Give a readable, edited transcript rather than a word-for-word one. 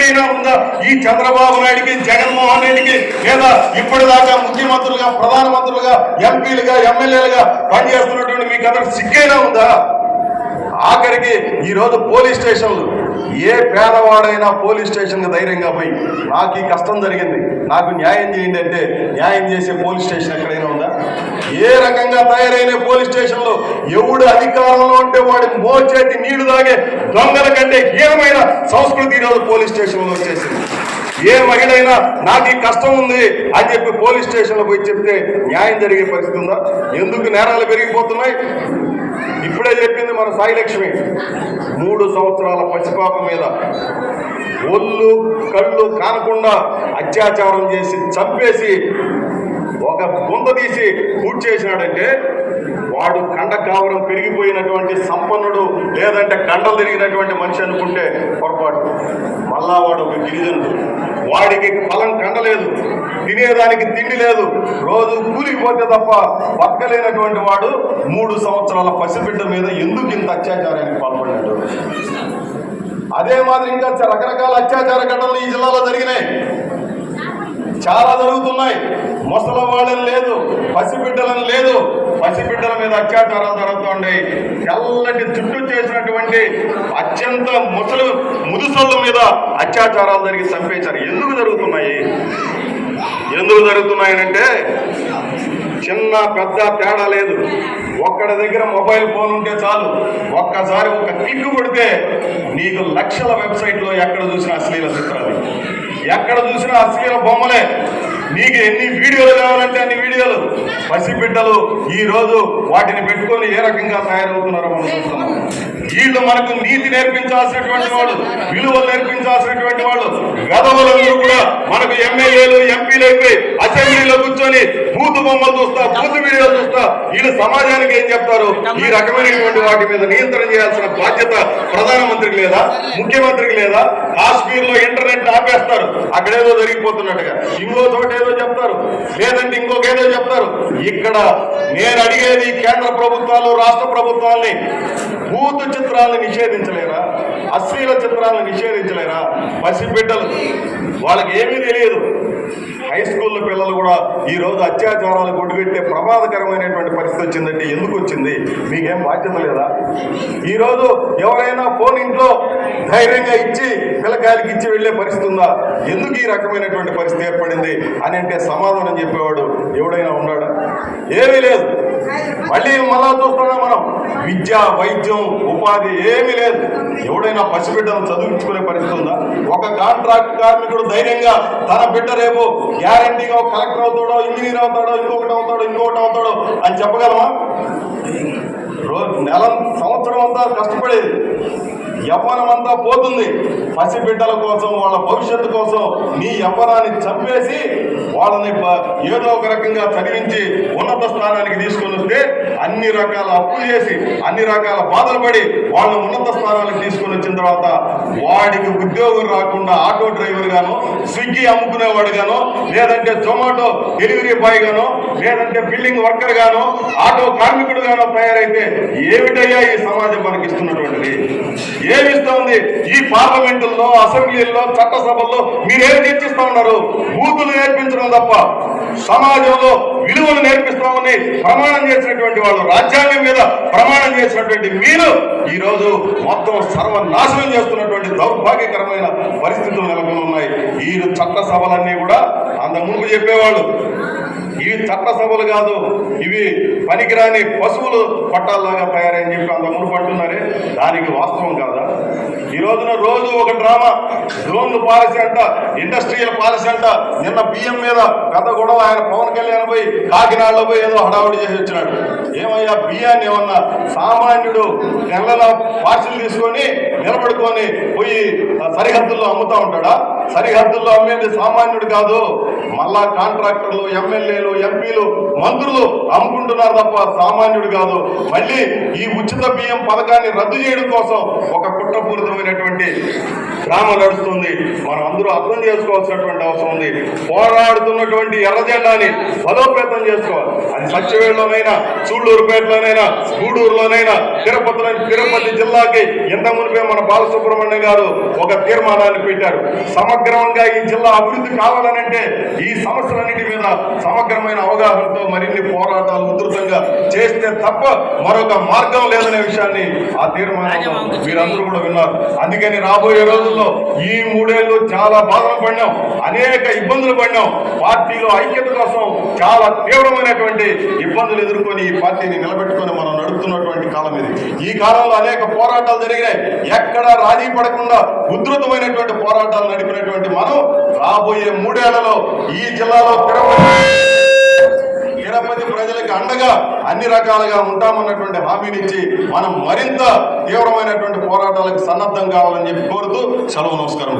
సిగ్గైనా ఉందా ఈ చంద్రబాబు నాయుడికి, జగన్మోహన్ రెడ్డికి, లేదా ఇప్పటిదాకా ముఖ్యమంత్రులుగా, ప్రధానమంత్రులుగా, ఎంపీలుగా, ఎమ్మెల్యేలుగా పనిచేస్తున్నటువంటి మీకు అందరికి సిగ్గైనా ఉందా? ఆఖరికి ఈరోజు పోలీస్ స్టేషన్లు, ఏ పేదవాడైనా పోలీస్ స్టేషన్కి ధైర్యంగా పోయి నాకు ఈ కష్టం జరిగింది, నాకు న్యాయం చేయండి అంటే న్యాయం చేసే పోలీస్ స్టేషన్ ఎక్కడైనా ఉందా? ఏ రకంగా తయారైన పోలీస్ స్టేషన్లో ఎవడు అధికారంలో ఉంటే వాడి మోచేతి నీళ్లు తాగే దొంగల కంటే హీనమైన సంస్కృతి ఈరోజు పోలీస్ స్టేషన్లో వచ్చేసింది. ఏ మహిళ అయినా నాకు ఈ కష్టం ఉంది అని చెప్పి పోలీస్ స్టేషన్లో పోయి చెప్తే న్యాయం జరిగే పరిస్థితి ఉందా? ఎందుకు నేరాలు పెరిగిపోతున్నాయి? ఇప్పుడే చెప్పింది మన సాయిలక్ష్మి, 3 సంవత్సరాల పసిపాప మీద ఒళ్ళు కళ్ళు కానకుండా అత్యాచారం చేసి చంపేసి ఒక గుంత తీసి పూర్తి చేసినాడంటే వాడు కండకావరం పెరిగిపోయినటువంటి సంపన్నుడు, లేదంటే కండలు తిరిగినటువంటి మనిషి అనుకుంటే పొరపాటు. మళ్ళా వాడు ఒక గిరిజనుడు, వాడికి ఫలం కండలేదు, తినేదానికి తిండి లేదు, రోజు కూలిపోతే తప్ప బతకలేనటువంటి వాడు 3 సంవత్సరాల పసిబిడ్డ మీద ఎందుకు ఇంత అత్యాచారానికి పాల్పడినాడు? అదే మాదిరి ఇంకా రకరకాల అత్యాచార ఘటనలు ఈ జిల్లాలో జరిగినాయి, చాలా జరుగుతున్నాయి. ముసలి వాళ్ళని లేదు, పసిబిడ్డలను లేదు, పసిబిడ్డల మీద అత్యాచారాలు జరుగుతుంటాయి. తెల్లటి చుట్టూ చేసినటువంటి అత్యంత ముదుసోళ్ళ మీద అత్యాచారాలు జరిగి చంపేశారు. ఎందుకు జరుగుతున్నాయనంటే చిన్న పెద్ద తేడా లేదు. ఒక్కడి దగ్గర మొబైల్ ఫోన్ ఉంటే చాలు, ఒక్కసారి ఒక క్లిక్ కొడితే నీకు లక్షల వెబ్సైట్లో ఎక్కడ చూసినా అశ్లీల చిత్రాలు, ఎక్కడ చూసినా అశ్లీల బొమ్మలే, నీకు ఎన్ని వీడియోలు కావాలంటే అన్ని వీడియోలు. పసిబిడ్డలు ఈరోజు వాటిని పెట్టుకొని ఏ రకంగా తయారవుతున్నారో మనం చూస్తున్నాం. వీళ్ళు మనకు నీతి నేర్పించాల్సినటువంటి వాళ్ళు, విలువలు నేర్పించాల్సినటువంటి వాళ్ళు, గదవలందరూ కూడా మనకు ఎమ్మెల్యేలు, ఎంపీలు అయిపోయి అసెంబ్లీలో కూర్చొని బూతు బొమ్మలు చూస్తా, బూతు వీడియోలు చూస్తా, వీళ్ళు సమాజానికి ఏం చెప్తారు? ఈ రకమైనటువంటి వాటి మీద నియంత్రణ చేయాల్సిన బాధ్యత ప్రధానమంత్రికి లేదా, ముఖ్యమంత్రికి లేదా? కాశ్మీర్ లో ఇంటర్నెట్ ఆపేస్తారు, అక్కడేదో జరిగిపోతున్నట్టుగా, ఇంకో చోట ఏదో చెప్తారు, లేదంటే ఇంకొకేదో చెప్తారు. ఇక్కడ నేను అడిగేది కేంద్ర ప్రభుత్వాలు, రాష్ట్ర ప్రభుత్వాల్ని, భూత చిత్రాలను నిషేధించలేరా? అశ్లీల చిత్రాలను నిషేధించలేరా? పసిబిడ్డలు వాళ్ళకి ఏమీ తెలియదు. హై స్కూల్లో పిల్లలు కూడా ఈరోజు అత్యాచారాలు కొట్టుపెట్టే ప్రమాదకరమైనటువంటి పరిస్థితి వచ్చిందంటే ఎందుకు వచ్చింది? మీకేం బాధ్యత లేదా? ఈరోజు ఎవరైనా ఫోన్ ఇంట్లో ధైర్యంగా ఇచ్చి పిల్లకాయలకి ఇచ్చి వెళ్లే పరిస్థితి ఉందా? ఎందుకు ఈ రకమైనటువంటి పరిస్థితి ఏర్పడింది అని అంటే సమాధానం చెప్పేవాడు ఎవడైనా ఉన్నాడా? ఏమీ లేదు. మళ్ళా చూస్తున్నాం మనం, విద్య, వైద్యం, ఉపాధి ఏమీ లేదు. ఎవడైనా పసిబిడ్డను చదివించుకునే పరిస్థితి ఉందా? ఒక కాంట్రాక్ట్ కార్మికుడు ధైర్యంగా తన బిడ్డ రేపు గ్యారంటీగా కలెక్టర్ అవుతాడో, ఇంజనీర్ అవుతాడో, ఇంకొకటి అవుతాడో అని చెప్పగలమా? సంవత్సరం అంతా కష్టపడేది, యవ్వనం అంతా పోతుంది. పసిబిడ్డల కోసం, వాళ్ళ భవిష్యత్తు కోసం నీ యవ్వనాన్ని చంపేసి వాళ్ళని ఏదో ఒక రకంగా చదివించి ఉన్నత స్థానానికి తీసుకొని వస్తే అన్ని రకాల అప్పులు చేసి, అన్ని రకాల బాధలు పడి వాళ్ళని ఉన్నత స్థానానికి తీసుకొని వచ్చిన తర్వాత వాడికి ఉద్యోగం రాకుండా ఆటో డ్రైవర్ గాను, స్విగ్గీ అమ్ముకునేవాడు గాను, లేదంటే జొమాటో డెలివరీ బాయ్ గాను, లేదంటే బిల్డింగ్ వర్కర్ గాను, ఆటో కార్మికుడు గాను తయారైతే ఏమిటయ్యా ఈ సమాజం మనకి ఇస్తున్నటువంటిది? ఏమిస్తా ఉంది? ఈ పార్లమెంటుల్లో, అసెంబ్లీల్లో, చట్టసభల్లో మీరేం చర్చిస్తా ఉన్నారు? బూతులు నేర్పించడం తప్ప సమాజంలో విలువలు నేర్పిస్తామని ప్రమాణం చేసినటువంటి వాళ్ళు, రాజ్యాంగం మీద ప్రమాణం చేసినటువంటి మీరు ఈరోజు మొత్తం సర్వనాశనం చేస్తున్నటువంటి దౌర్భాగ్యకరమైన పరిస్థితులు నెలకొని ఉన్నాయి. ఈ చట్టసభలన్నీ కూడా అంత ముందు చెప్పేవాళ్ళు ఇవి చట్టసభలు కాదు, ఇవి పనికిరాని పశువులు పట్టాల్లాగా తయారని చెప్పి అంత మునుపు అంటున్నారే, దానికి వాస్తవం కాదా? ఈ రోజున రోజు ఒక డ్రామా, డ్రోన్లు పాలసీ అంట, ఇండస్ట్రియల్ పాలసీ అంట. నిన్న బియ్యం మీద పెద్ద గొడవ, ఆయన పవన్ కళ్యాణ్ పోయి కాకినాడలో పోయి ఏదో హడావుడి చేసి వచ్చినాడు. ఏమయ్యా, బియ్యాన్ని ఏమన్నా సామాన్యుడు నెలల పార్సిల్ తీసుకొని నిలబడుకొని పోయి సరిహద్దుల్లో అమ్ముతా ఉంటాడా? సరిహద్దుల్లో అమ్మేది సామాన్యుడు కాదు, మళ్ళా కాంట్రాక్టర్లు, ఎమ్మెల్యేలు, ఎంపీలు, మంత్రులు అమ్ముకుంటున్నారు తప్ప సామాన్యుడు కాదు. మళ్ళీ ఈ ఉచిత బియ్యం పథకాన్ని రద్దు చేయడం కోసం ఒక కుట్రపూరితమైనటువంటి డ్రామా నడుస్తుంది. మనం అందరూ అర్థం చేసుకోవాల్సినటువంటి అవసరం ఉంది. పోరాడుతున్నటువంటి ఎర్ర జెండాని బలోపేతం చేసుకోవాలి. అది సత్యవేడులోనైనా, సూళ్లూరుపేటలోనైనా, గూడూరులోనైనా, తిరుపతి జిల్లాకి ఇంత మునిపే మన బాలసుబ్రహ్మణ్యం గారు ఒక తీర్మానాన్ని పెట్టారు. సమగ్రంగా ఈ జిల్లా అభివృద్ధి కావాలనంటే ఈ సమస్యలన్నిటి మీద సమగ్రమైన అవగాహనతో మరిన్ని పోరాటాలు ఉధృతంగా చేస్తే తప్ప మరొక మార్గం లేదనే విషయాన్ని ఆ తీర్మానంలో మీరందరూ కూడా విన్నారు. అందుకని రాబోయే రోజుల్లో ఈ 3 ఏళ్ళు చాలా బాధలు పడినాం, అనేక ఇబ్బందులు పడినాం. పార్టీలో ఐక్యత కోసం చాలా తీవ్రమైనటువంటి ఇబ్బందులు ఎదుర్కొని ఈ పార్టీని నిలబెట్టుకొని మనం నడుపుతున్నటువంటి కాలం ఇది. ఈ కాలంలో అనేక పోరాటాలు జరిగినాయి. ఎక్కడా రాజీ పడకుండా ఉధృతమైనటువంటి పోరాటాలు నడిపినటువంటి మనం రాబోయే 3 ఏళ్లలో ఈ జిల్లాలో తిరుపతి ప్రజలకు అండగా అన్ని రకాలుగా ఉంటామన్నటువంటి హామీనిచ్చి మనం మరింత తీవ్రమైనటువంటి పోరాటాలకు సన్నద్ధం కావాలని చెప్పి కోరుతూ సెలవు. నమస్కారం.